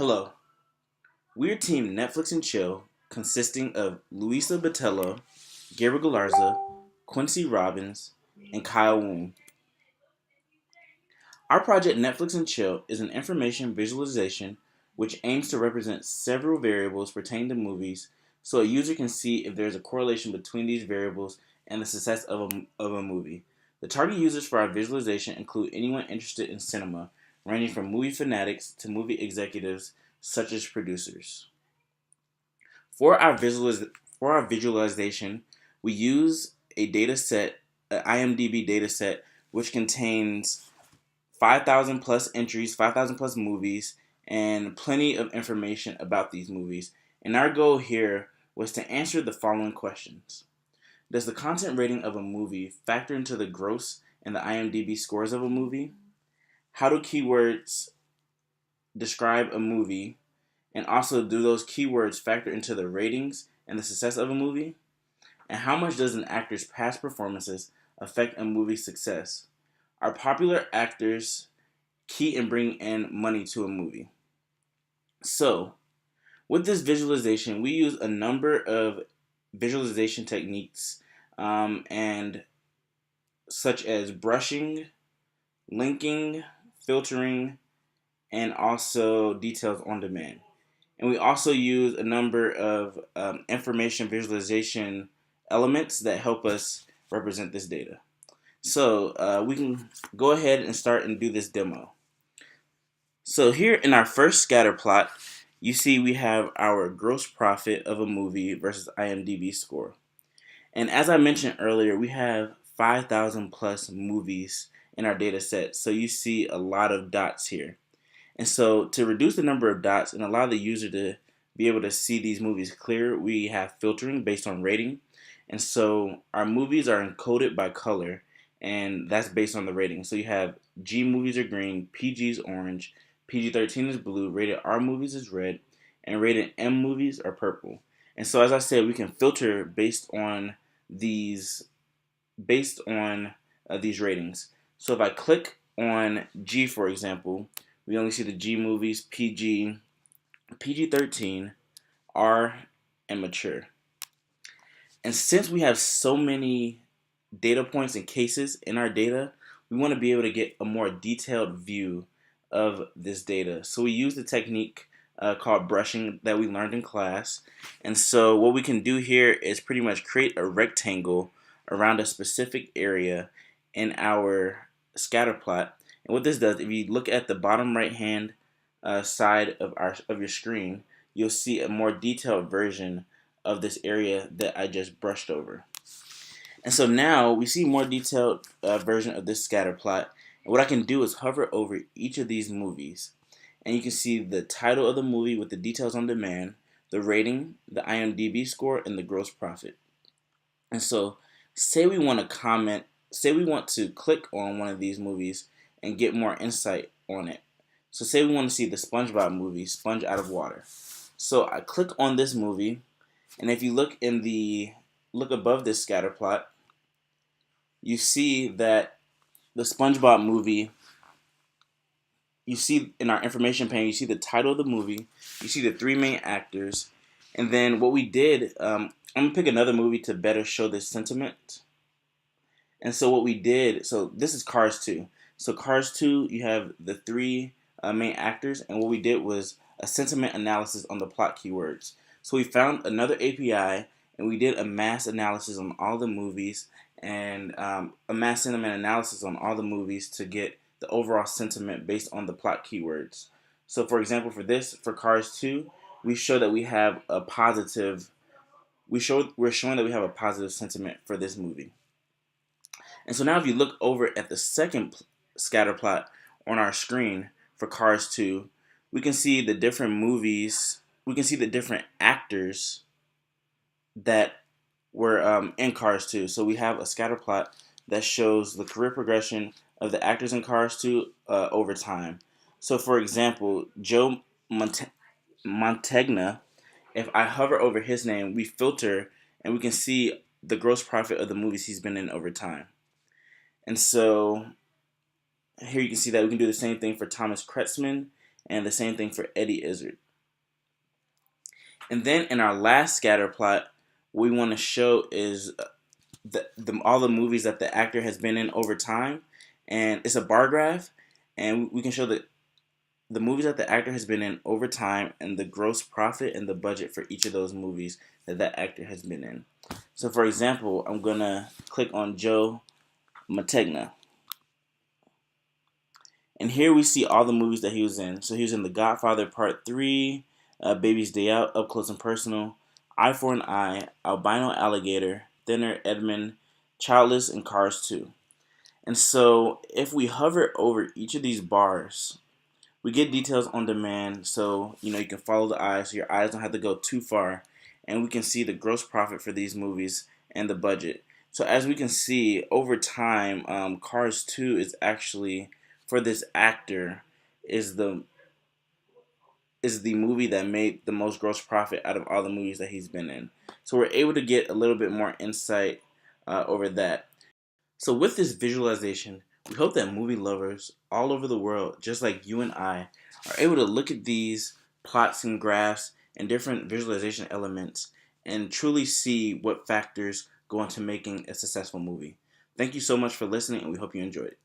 Hello, we're Team Netflix and Chill, consisting of Luisa Botello, Gabriel Galarza, Quincy Robbins, and Kyle Woon. Our project Netflix and Chill is an information visualization which aims to represent several variables pertaining to movies so a user can see if there's a correlation between these variables and the success of a movie. The target users for our visualization include anyone interested in cinema, ranging from movie fanatics to movie executives such as producers. For our visualization, we use a data set, an IMDb data set, which contains 5,000 plus entries, 5,000 plus movies, and plenty of information about these movies. And our goal here was to answer the following questions. Does the content rating of a movie factor into the gross and the IMDb scores of a movie? How do keywords describe a movie? And also, do those keywords factor into the ratings and the success of a movie? And how much does an actor's past performances affect a movie's success? Are popular actors key in bringing in money to a movie? So, with this visualization, we use a number of visualization techniques, and such as brushing, linking, filtering, and also details on demand. And we also use a number of information visualization elements that help us represent this data. So we can go ahead and start and do this demo. So here in our first scatter plot, you see we have our gross profit of a movie versus IMDb score. And as I mentioned earlier, we have 5,000 plus movies in our data set. So you see a lot of dots here. And so to reduce the number of dots and allow the user to be able to see these movies clear, we have filtering based on rating. And so our movies are encoded by color, and that's based on the rating. So you have G movies are green, PG is orange, PG-13 is blue, rated R movies is red, and rated M movies are purple. And so as I said, we can filter based on these these ratings. So if I click on G, for example, we only see the G movies, PG, PG-13, R, and mature. And since we have so many data points and cases in our data, we want to be able to get a more detailed view of this data. So we use the technique called brushing that we learned in class. And so what we can do here is pretty much create a rectangle around a specific area in our scatter plot. And what this does, if you look at the bottom right hand side of your screen, you'll see a more detailed version of this area that I just brushed over. And so now we see more detailed version of this scatter plot. And what I can do is hover over each of these movies. And you can see the title of the movie with the details on demand, the rating, the IMDb score, and the gross profit. And so say we want to click on one of these movies and get more insight on it. So say we want to see the SpongeBob movie, Sponge Out of Water. So I click on this movie, and if you look above this scatter plot, you see that the SpongeBob movie, you see in our information pane, you see the title of the movie, you see the three main actors, and then what we did, I'm going to pick another movie to better show this sentiment. And so what we did, so this is Cars 2. So Cars 2, you have the three main actors, and what we did was a sentiment analysis on the plot keywords. So we found another API, and we did a mass analysis on all the movies, and a mass sentiment analysis on all the movies to get the overall sentiment based on the plot keywords. So for example, for Cars 2, we show that we have a positive, we're showing that we have a positive sentiment for this movie. And so now if you look over at the second scatter plot on our screen for Cars 2, we can see the different movies, we can see the different actors that were in Cars 2. So we have a scatter plot that shows the career progression of the actors in Cars 2 over time. So for example, Joe Mantegna, if I hover over his name, we filter and we can see the gross profit of the movies he's been in over time. And so here you can see that we can do the same thing for Thomas Kretzman and the same thing for Eddie Izzard. And then in our last scatter plot, what we want to show is all the movies that the actor has been in over time, and it's a bar graph, and we can show the movies that the actor has been in over time and the gross profit and the budget for each of those movies that actor has been in. So for example, I'm gonna click on Joe Mantegna. And here we see all the movies that he was in. So he was in The Godfather Part 3, Baby's Day Out, Up Close and Personal, Eye for an Eye, Albino Alligator, Thinner, Edmund, Childless, and Cars 2. And so if we hover over each of these bars, we get details on demand. So, you can follow the eyes so your eyes don't have to go too far. And we can see the gross profit for these movies and the budget. So as we can see, over time, Cars 2 is actually, for this actor, is the movie that made the most gross profit out of all the movies that he's been in. So we're able to get a little bit more insight over that. So with this visualization, we hope that movie lovers all over the world, just like you and I, are able to look at these plots and graphs and different visualization elements and truly see what factors go into making a successful movie. Thank you so much for listening, and we hope you enjoyed it.